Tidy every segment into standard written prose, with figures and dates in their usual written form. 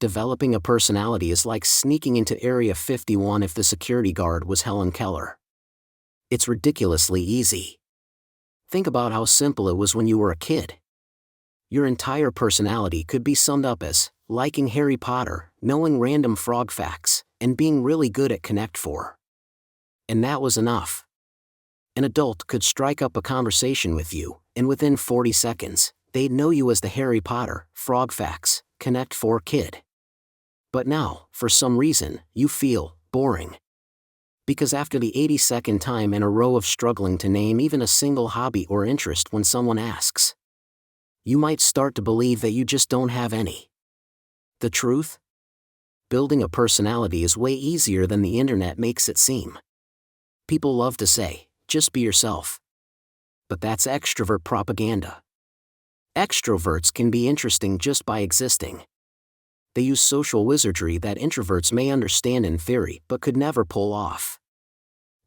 Developing a personality is like sneaking into Area 51 if the security guard was Helen Keller. It's ridiculously easy. Think about how simple it was when you were a kid. Your entire personality could be summed up as liking Harry Potter, knowing random frog facts, and being really good at Connect 4. And that was enough. An adult could strike up a conversation with you, and within 40 seconds, they'd know you as the Harry Potter, frog facts, Connect 4 kid. But now, for some reason, you feel boring. Because after the 82nd time in a row of struggling to name even a single hobby or interest when someone asks, you might start to believe that you just don't have any. The truth? Building a personality is way easier than the internet makes it seem. People love to say, just be yourself. But that's extrovert propaganda. Extroverts can be interesting just by existing. They use social wizardry that introverts may understand in theory but could never pull off.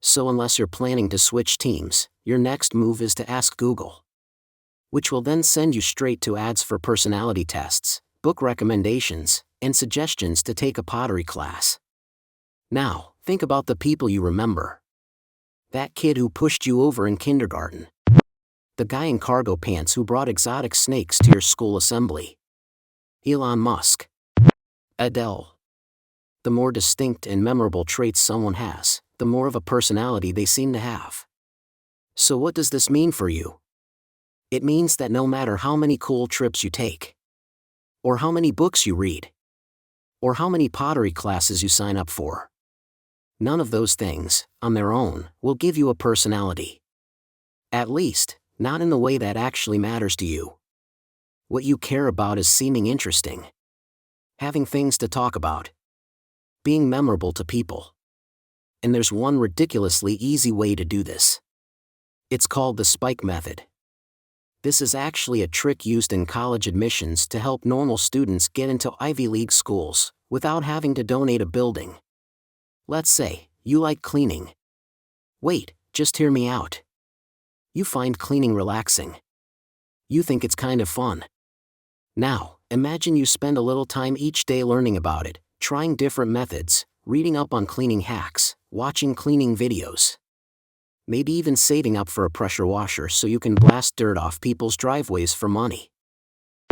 So unless you're planning to switch teams, your next move is to ask Google. Which will then send you straight to ads for personality tests, book recommendations, and suggestions to take a pottery class. Now, think about the people you remember. That kid who pushed you over in kindergarten. The guy in cargo pants who brought exotic snakes to your school assembly. Elon Musk. Adele. The more distinct and memorable traits someone has, the more of a personality they seem to have. So what does this mean for you? It means that no matter how many cool trips you take, or how many books you read, or how many pottery classes you sign up for, none of those things, on their own, will give you a personality. At least, not in the way that actually matters to you. What you care about is seeming interesting. Having things to talk about. Being memorable to people. And there's one ridiculously easy way to do this. It's called the spike method. This is actually a trick used in college admissions to help normal students get into Ivy League schools, without having to donate a building. Let's say, you like cleaning. Wait, just hear me out. You find cleaning relaxing. You think it's kind of fun. Now, imagine you spend a little time each day learning about it, trying different methods, reading up on cleaning hacks, watching cleaning videos. Maybe even saving up for a pressure washer so you can blast dirt off people's driveways for money.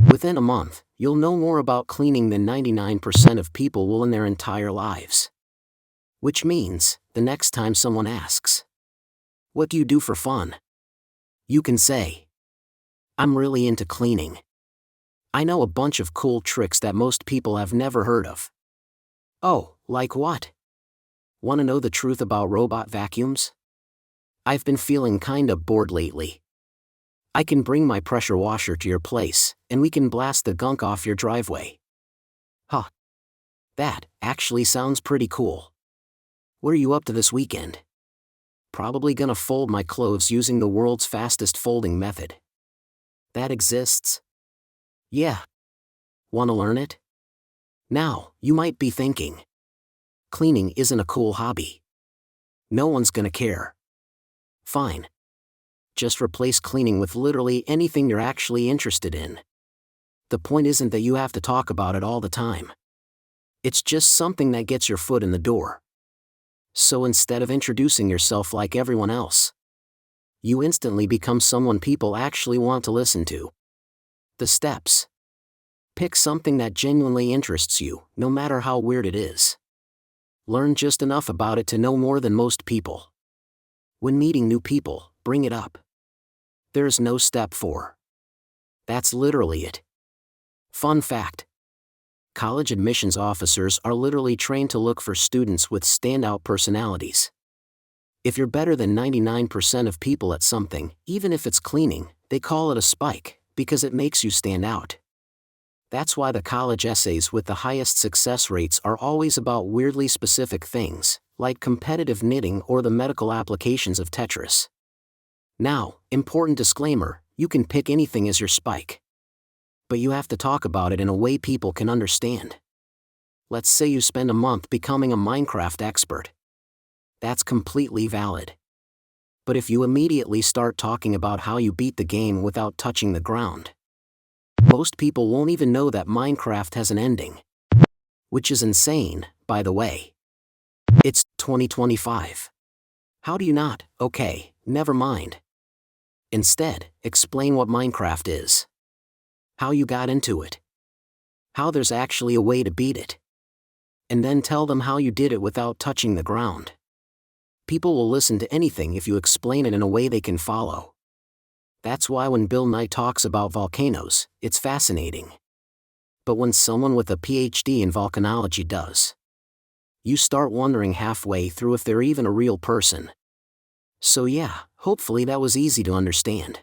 Within a month, you'll know more about cleaning than 99% of people will in their entire lives. Which means, the next time someone asks, what do you do for fun? You can say, I'm really into cleaning. I know a bunch of cool tricks that most people have never heard of. Oh, like what? Want to know the truth about robot vacuums? I've been feeling kinda bored lately. I can bring my pressure washer to your place, and we can blast the gunk off your driveway. Huh. That actually sounds pretty cool. What are you up to this weekend? Probably gonna fold my clothes using the world's fastest folding method. That exists? Yeah. Wanna learn it? Now, you might be thinking, cleaning isn't a cool hobby. No one's gonna care. Fine. Just replace cleaning with literally anything you're actually interested in. The point isn't that you have to talk about it all the time. It's just something that gets your foot in the door. So instead of introducing yourself like everyone else, you instantly become someone people actually want to listen to. The steps. Pick something that genuinely interests you, no matter how weird it is. Learn just enough about it to know more than most people. When meeting new people, bring it up. There's no step 4. That's literally it. Fun fact. College admissions officers are literally trained to look for students with standout personalities. If you're better than 99% of people at something, even if it's cleaning, they call it a spike, because it makes you stand out. That's why the college essays with the highest success rates are always about weirdly specific things, like competitive knitting or the medical applications of Tetris. Now, important disclaimer, you can pick anything as your spike. But you have to talk about it in a way people can understand. Let's say you spend a month becoming a Minecraft expert. That's completely valid. But if you immediately start talking about how you beat the game without touching the ground, most people won't even know that Minecraft has an ending. Which is insane, by the way. It's 2025. How do you not? Okay, never mind. Instead, explain what Minecraft is. How you got into it. How there's actually a way to beat it. And then tell them how you did it without touching the ground. People will listen to anything if you explain it in a way they can follow. That's why when Bill Nye talks about volcanoes, it's fascinating. But when someone with a PhD in volcanology does, you start wondering halfway through if they're even a real person. So yeah, hopefully that was easy to understand.